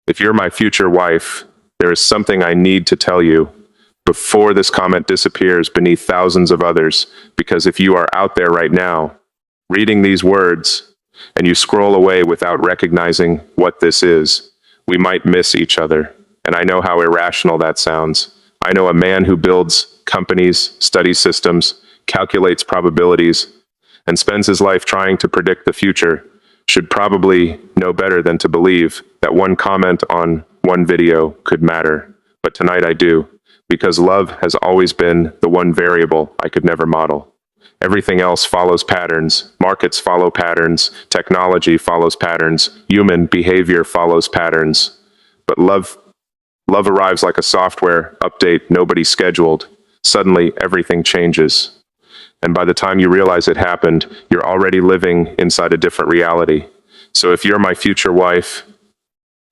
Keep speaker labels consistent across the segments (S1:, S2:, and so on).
S1: If you're my future wife, there is something I need to tell you before this comment disappears beneath thousands of others, because if you are out there right now, reading these words, and you scroll away without recognizing what this is, we might miss each other. And I know how irrational that sounds. I know a man who builds companies, studies systems, calculates probabilities, and spends his life trying to predict the future should probably know better than to believe that one comment on one video could matter. But tonight I do, because love has always been the one variable I could never model. Everything else follows patterns. Markets follow patterns. Technology follows patterns. Human behavior follows patterns. But love arrives like a software update nobody scheduled. Suddenly, everything changes. And by the time you realize it happened, you're already living inside a different reality. So if you're my future wife,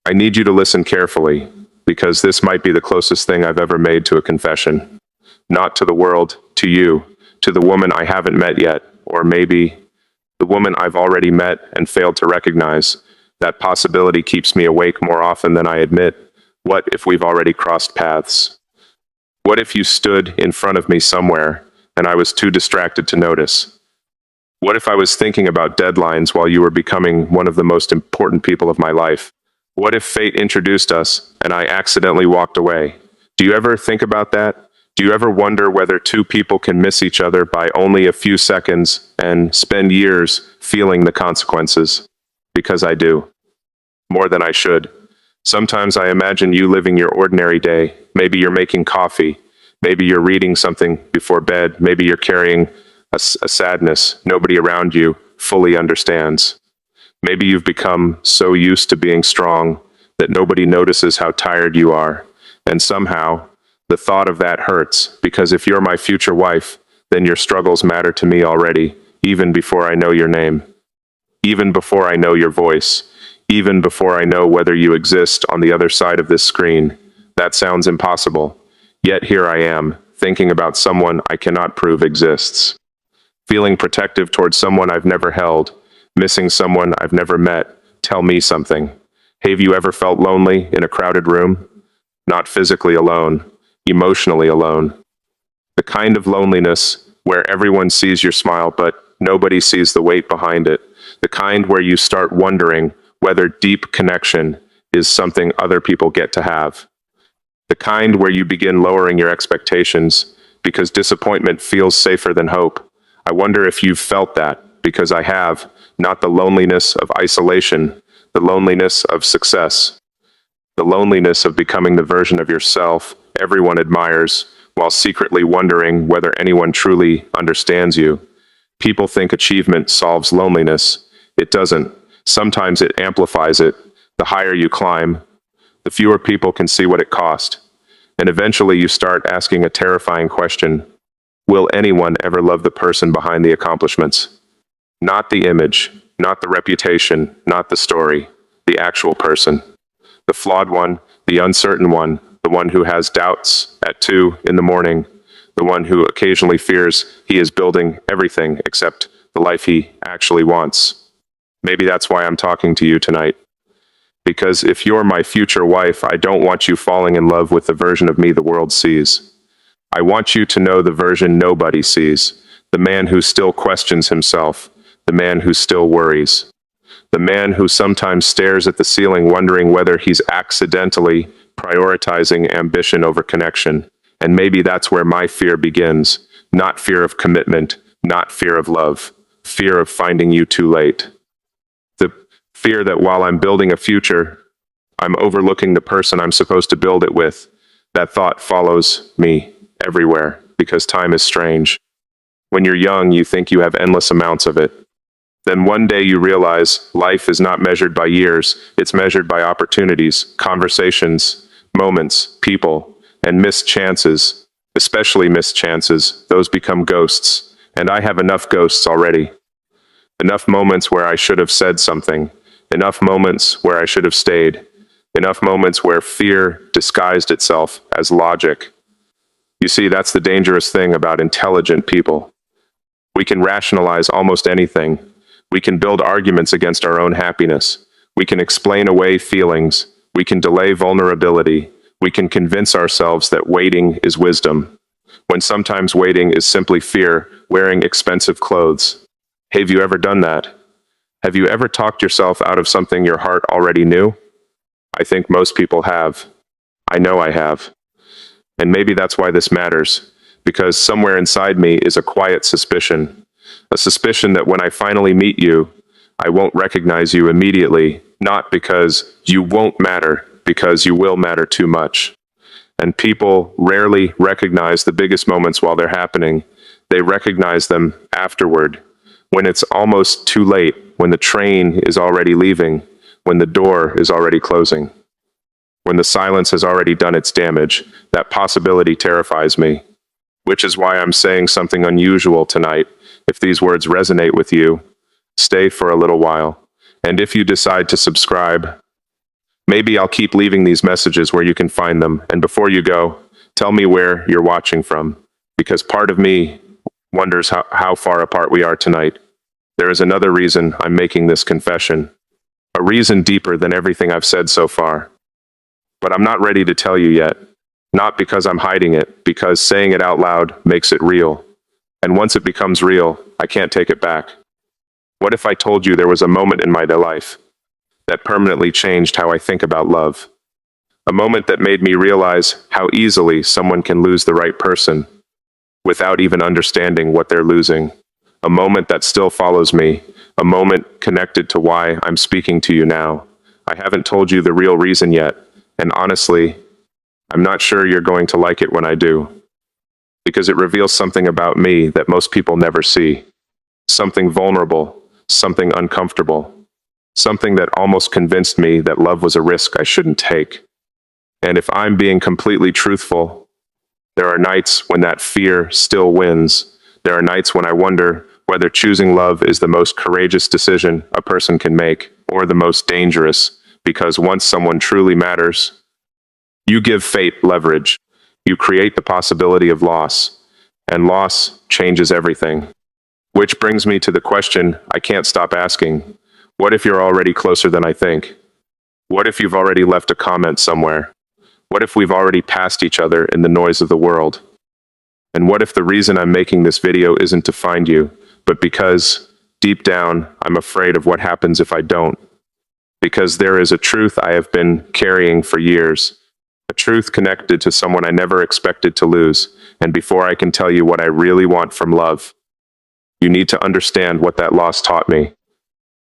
S1: I need you to listen carefully, because this might be the closest thing I've ever made to a confession. Not to the world, to you, to the woman I haven't met yet, or maybe the woman I've already met and failed to recognize. That possibility keeps me awake more often than I admit. What if we've already crossed paths? What if you stood in front of me somewhere and I was too distracted to notice? What if I was thinking about deadlines while you were becoming one of the most important people of my life? What if fate introduced us and I accidentally walked away? Do you ever think about that? Do you ever wonder whether two people can miss each other by only a few seconds and spend years feeling the consequences? Because I do. More than I should. Sometimes I imagine you living your ordinary day. Maybe you're making coffee. Maybe you're reading something before bed. Maybe you're carrying a sadness nobody around you fully understands. Maybe you've become so used to being strong that nobody notices how tired you are. And somehow, the thought of that hurts, because if you're my future wife, then your struggles matter to me already, even before I know your name, even before I know your voice, even before I know whether you exist on the other side of this screen. That sounds impossible. Yet here I am, thinking about someone I cannot prove exists. Feeling protective towards someone I've never held, missing someone I've never met. Tell me something. Have you ever felt lonely in a crowded room? Not physically alone, emotionally alone. The kind of loneliness where everyone sees your smile, but nobody sees the weight behind it. The kind where you start wondering whether deep connection is something other people get to have. The kind where you begin lowering your expectations because disappointment feels safer than hope. I wonder if you've felt that, because I have. Not the loneliness of isolation, the loneliness of success, the loneliness of becoming the version of yourself everyone admires, while secretly wondering whether anyone truly understands you. People think achievement solves loneliness. It doesn't. Sometimes it amplifies it. The higher you climb, the fewer people can see what it cost. And eventually you start asking a terrifying question. Will anyone ever love the person behind the accomplishments? Not the image, not the reputation, not the story, the actual person. The flawed one, the uncertain one, the one who has doubts at 2 in the morning, the one who occasionally fears he is building everything except the life he actually wants. Maybe that's why I'm talking to you tonight. Because if you're my future wife, I don't want you falling in love with the version of me the world sees. I want you to know the version nobody sees, the man who still questions himself, the man who still worries, the man who sometimes stares at the ceiling wondering whether he's accidentally prioritizing ambition over connection. And maybe that's where my fear begins. Not fear of commitment, not fear of love, fear of finding you too late. The fear that while I'm building a future, I'm overlooking the person I'm supposed to build it with. That thought follows me everywhere, because time is strange. When you're young, you think you have endless amounts of it. Then one day you realize life is not measured by years, it's measured by opportunities, conversations, moments, people, and missed chances, especially missed chances. Those become ghosts, and I have enough ghosts already. Enough moments where I should have said something, enough moments where I should have stayed, enough moments where fear disguised itself as logic. You see, that's the dangerous thing about intelligent people. We can rationalize almost anything. We can build arguments against our own happiness. We can explain away feelings, We can delay vulnerability. We can convince ourselves that waiting is wisdom, when sometimes waiting is simply fear wearing expensive clothes. Have you ever done that? Have you ever talked yourself out of something your heart already knew? I think most people have. I know I have. And maybe that's why this matters, because somewhere inside me is a quiet suspicion. A suspicion that when I finally meet you, I won't recognize you immediately, not because you won't matter, because you will matter too much. And people rarely recognize the biggest moments while they're happening. They recognize them afterward, when it's almost too late, when the train is already leaving, when the door is already closing, when the silence has already done its damage. That possibility terrifies me, which is why I'm saying something unusual tonight. If these words resonate with you, stay for a little while. And if you decide to subscribe, maybe I'll keep leaving these messages where you can find them. And before you go, tell me where you're watching from, because part of me wonders how far apart we are tonight. There is another reason I'm making this confession, a reason deeper than everything I've said so far. But I'm not ready to tell you yet, not because I'm hiding it, because saying it out loud makes it real. And once it becomes real, I can't take it back. What if I told you there was a moment in my life that permanently changed how I think about love? A moment that made me realize how easily someone can lose the right person without even understanding what they're losing. A moment that still follows me, a moment connected to why I'm speaking to you now. I haven't told you the real reason yet, and honestly, I'm not sure you're going to like it when I do, because it reveals something about me that most people never see. Something vulnerable, something uncomfortable, something that almost convinced me that love was a risk I shouldn't take. And if I'm being completely truthful, there are nights when that fear still wins. There are nights when I wonder whether choosing love is the most courageous decision a person can make, or the most dangerous, because once someone truly matters, you give fate leverage. You create the possibility of loss, and loss changes everything. Which brings me to the question I can't stop asking. What if you're already closer than I think? What if you've already left a comment somewhere? What if we've already passed each other in the noise of the world? And what if the reason I'm making this video isn't to find you, but because, deep down, I'm afraid of what happens if I don't? Because there is a truth I have been carrying for years, a truth connected to someone I never expected to lose. And before I can tell you what I really want from love, you need to understand what that loss taught me.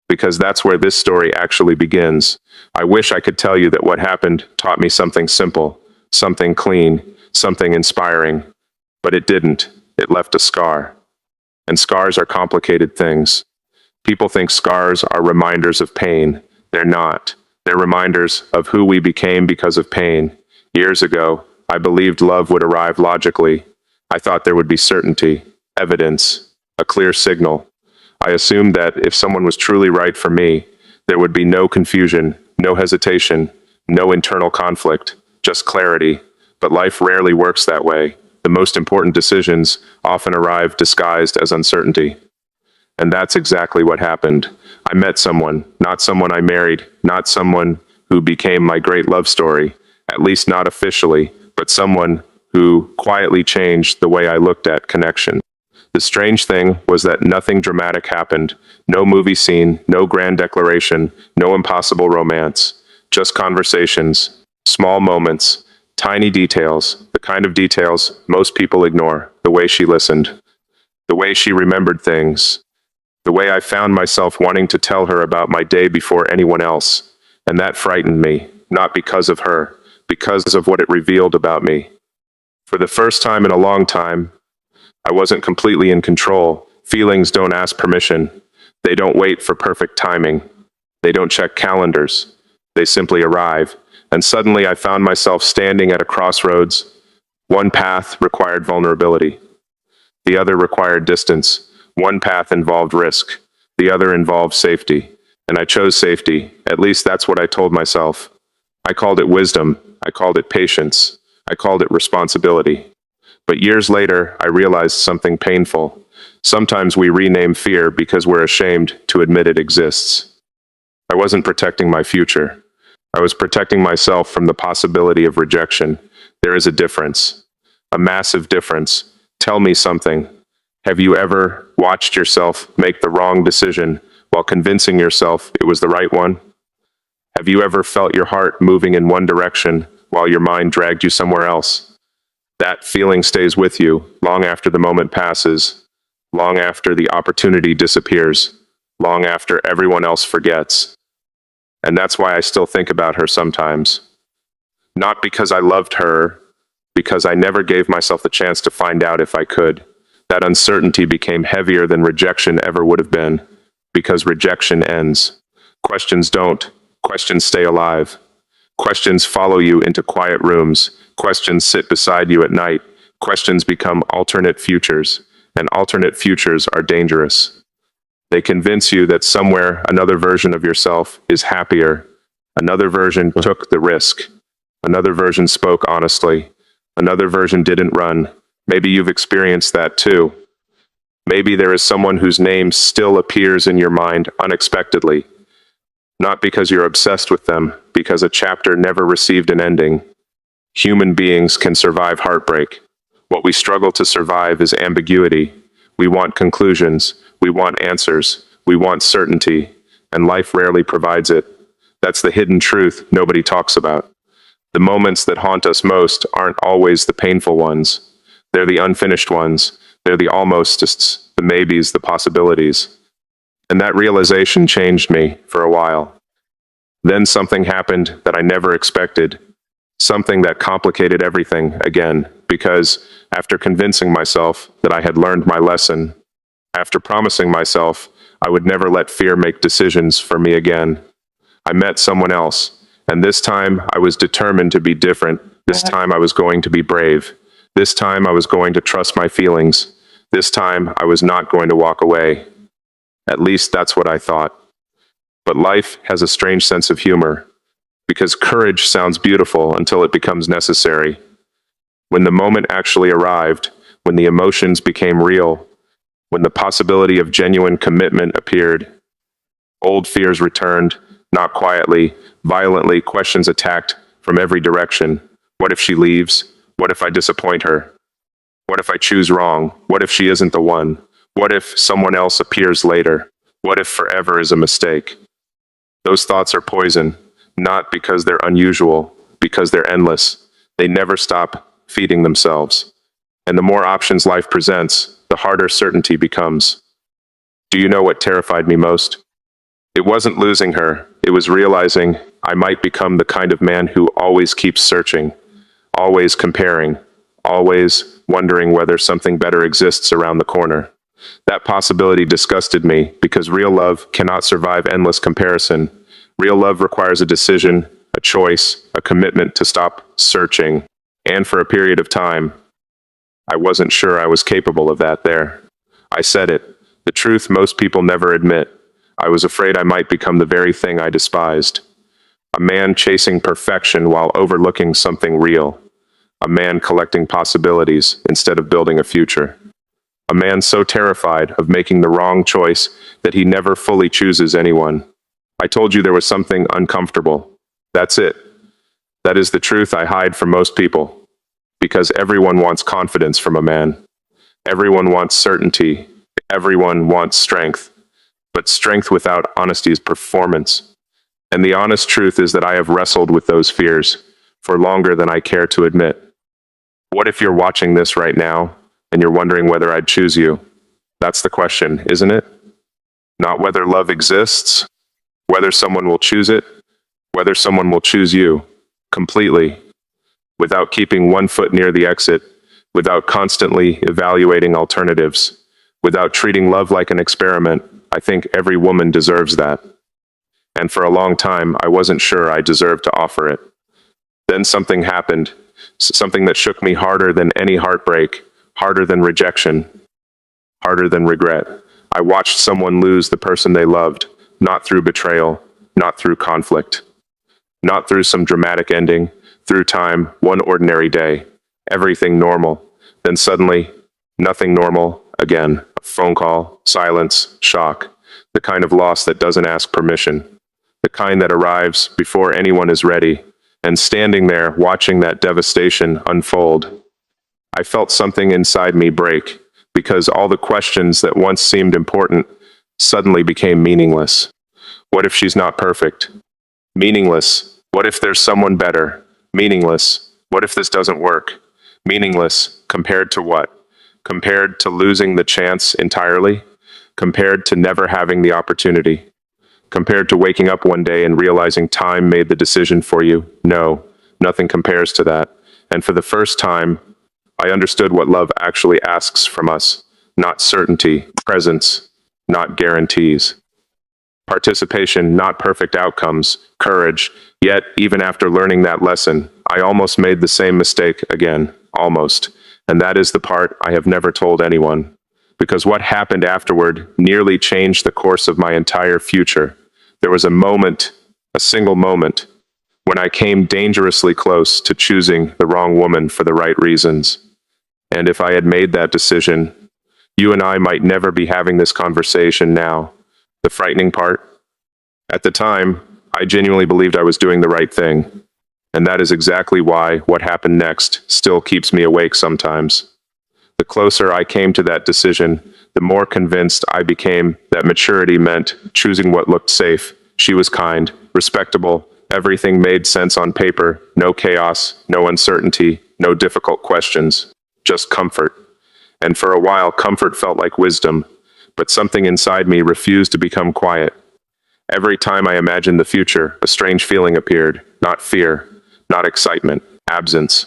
S1: Because that's where this story actually begins. I wish I could tell you that what happened taught me something simple, something clean, something inspiring. But it didn't. It left a scar. And scars are complicated things. People think scars are reminders of pain. They're not. They're reminders of who we became because of pain. Years ago, I believed love would arrive logically. I thought there would be certainty, evidence, a clear signal. I assumed that if someone was truly right for me, there would be no confusion, no hesitation, no internal conflict, just clarity. But life rarely works that way. The most important decisions often arrive disguised as uncertainty. And that's exactly what happened. I met someone, not someone I married, not someone who became my great love story, at least not officially, but someone who quietly changed the way I looked at connection. The strange thing was that nothing dramatic happened. No movie scene, no grand declaration, no impossible romance. Just conversations, small moments, tiny details, the kind of details most people ignore. The way she listened, the way she remembered things, the way I found myself wanting to tell her about my day before anyone else. And that frightened me, not because of her, because of what it revealed about me. For the first time in a long time, I wasn't completely in control. Feelings don't ask permission. They don't wait for perfect timing. They don't check calendars. They simply arrive. And suddenly I found myself standing at a crossroads. One path required vulnerability. The other required distance. One path involved risk. The other involved safety. And I chose safety. At least that's what I told myself. I called it wisdom. I called it patience. I called it responsibility. But years later, I realized something painful. Sometimes we rename fear because we're ashamed to admit it exists. I wasn't protecting my future. I was protecting myself from the possibility of rejection. There is a difference, a massive difference. Tell me something. Have you ever watched yourself make the wrong decision while convincing yourself it was the right one? Have you ever felt your heart moving in one direction while your mind dragged you somewhere else? That feeling stays with you long after the moment passes, long after the opportunity disappears, long after everyone else forgets. And that's why I still think about her sometimes. Not because I loved her, because I never gave myself the chance to find out if I could. That uncertainty became heavier than rejection ever would have been, because rejection ends. Questions don't. Questions stay alive. Questions follow you into quiet rooms. Questions sit beside you at night. Questions become alternate futures, and alternate futures are dangerous. They convince you that somewhere another version of yourself is happier. Another version took the risk. Another version spoke honestly. Another version didn't run. Maybe you've experienced that too. Maybe there is someone whose name still appears in your mind unexpectedly. Not because you're obsessed with them, because a chapter never received an ending. Human beings can survive heartbreak. What we struggle to survive is ambiguity. We want conclusions. We want answers. We want certainty. And life rarely provides it. That's the hidden truth nobody talks about. The moments that haunt us most aren't always the painful ones. They're the unfinished ones. They're the almosts, the maybes, the possibilities. And that realization changed me for a while. Then something happened that I never expected. Something that complicated everything again, because after convincing myself that I had learned my lesson, after promising myself I would never let fear make decisions for me again, I met someone else. And this time I was determined to be different. This time I was going to be brave. This time I was going to trust my feelings. This time I was not going to walk away. At least that's what I thought. But life has a strange sense of humor, because courage sounds beautiful until it becomes necessary. When the moment actually arrived, when the emotions became real, when the possibility of genuine commitment appeared, old fears returned, not quietly, violently, questions attacked from every direction. What if she leaves? What if I disappoint her? What if I choose wrong? What if she isn't the one? What if someone else appears later? What if forever is a mistake? Those thoughts are poison, not because they're unusual, because they're endless. They never stop feeding themselves. And the more options life presents, the harder certainty becomes. Do you know what terrified me most? It wasn't losing her. It was realizing I might become the kind of man who always keeps searching, always comparing, always wondering whether something better exists around the corner. That possibility disgusted me because real love cannot survive endless comparison. Real love requires a decision, a choice, a commitment to stop searching. And for a period of time, I wasn't sure I was capable of that there. I said it, the truth most people never admit. I was afraid I might become the very thing I despised. A man chasing perfection while overlooking something real. A man collecting possibilities instead of building a future. A man so terrified of making the wrong choice that he never fully chooses anyone. I told you there was something uncomfortable. That's it. That is the truth I hide from most people. Because everyone wants confidence from a man. Everyone wants certainty. Everyone wants strength. But strength without honesty is performance. And the honest truth is that I have wrestled with those fears for longer than I care to admit. What if you're watching this right now and you're wondering whether I'd choose you? That's the question, isn't it? Not whether love exists, whether someone will choose it, whether someone will choose you, completely, without keeping one foot near the exit, without constantly evaluating alternatives, without treating love like an experiment. I think every woman deserves that. And for a long time, I wasn't sure I deserved to offer it. Then something happened, something that shook me harder than any heartbreak, harder than rejection, harder than regret. I watched someone lose the person they loved, not through betrayal, not through conflict, not through some dramatic ending, through time, one ordinary day, everything normal. Then suddenly, nothing normal again. A phone call, silence, shock, the kind of loss that doesn't ask permission. the kind that arrives before anyone is ready, and standing there watching that devastation unfold, I felt something inside me break, because all the questions that once seemed important suddenly became meaningless. What if she's not perfect? Meaningless. What if there's someone better? Meaningless. What if this doesn't work? Meaningless. Compared to what? Compared to losing the chance entirely? Compared to never having the opportunity? Compared to waking up one day and realizing time made the decision for you? No, nothing compares to that. And for the first time, I understood what love actually asks from us. Not certainty, presence, not guarantees. Participation, not perfect outcomes, courage. Yet, even after learning that lesson, I almost made the same mistake again. Almost. And that is the part I have never told anyone. Because what happened afterward nearly changed the course of my entire future. There was a moment, a single moment, when I came dangerously close to choosing the wrong woman for the right reasons. And if I had made that decision, you and I might never be having this conversation now. The frightening part? At the time, I genuinely believed I was doing the right thing. And that is exactly why what happened next still keeps me awake sometimes. The closer I came to that decision, the more convinced I became that maturity meant choosing what looked safe. She was kind, respectable, everything made sense on paper, no chaos, no uncertainty, no difficult questions, just comfort. And for a while, comfort felt like wisdom, but something inside me refused to become quiet. Every time I imagined the future, a strange feeling appeared, not fear, not excitement, absence.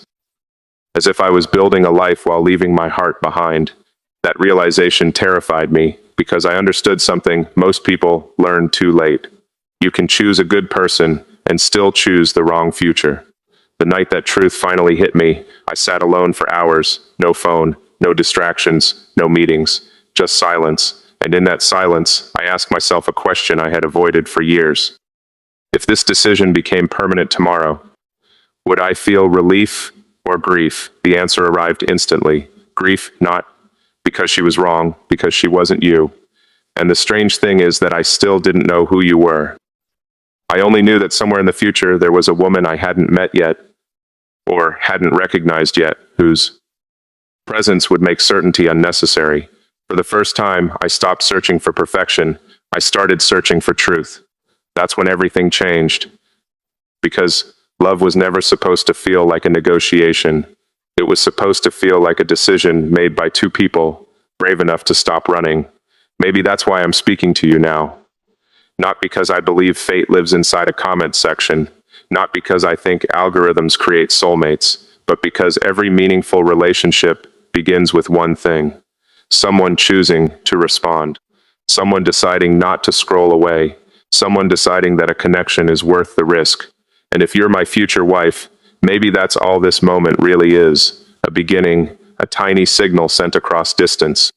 S1: As if I was building a life while leaving my heart behind. That realization terrified me, because I understood something most people learn too late. You can choose a good person and still choose the wrong future. The night that truth finally hit me, I sat alone for hours, no phone, no distractions, no meetings, just silence. And in that silence, I asked myself a question I had avoided for years. If this decision became permanent tomorrow, would I feel relief or grief? The answer arrived instantly. Grief, not because she was wrong, because she wasn't you. And the strange thing is that I still didn't know who you were. I only knew that somewhere in the future there was a woman I hadn't met yet, or hadn't recognized yet, whose presence would make certainty unnecessary. For the first time, I stopped searching for perfection. I started searching for truth. That's when everything changed. Because love was never supposed to feel like a negotiation. It was supposed to feel like a decision made by two people, brave enough to stop running. Maybe that's why I'm speaking to you now. Not because I believe fate lives inside a comment section, not because I think algorithms create soulmates, but because every meaningful relationship begins with one thing. Someone choosing to respond. Someone deciding not to scroll away. Someone deciding that a connection is worth the risk. And if you're my future wife, maybe that's all this moment really is. A beginning, a tiny signal sent across distance.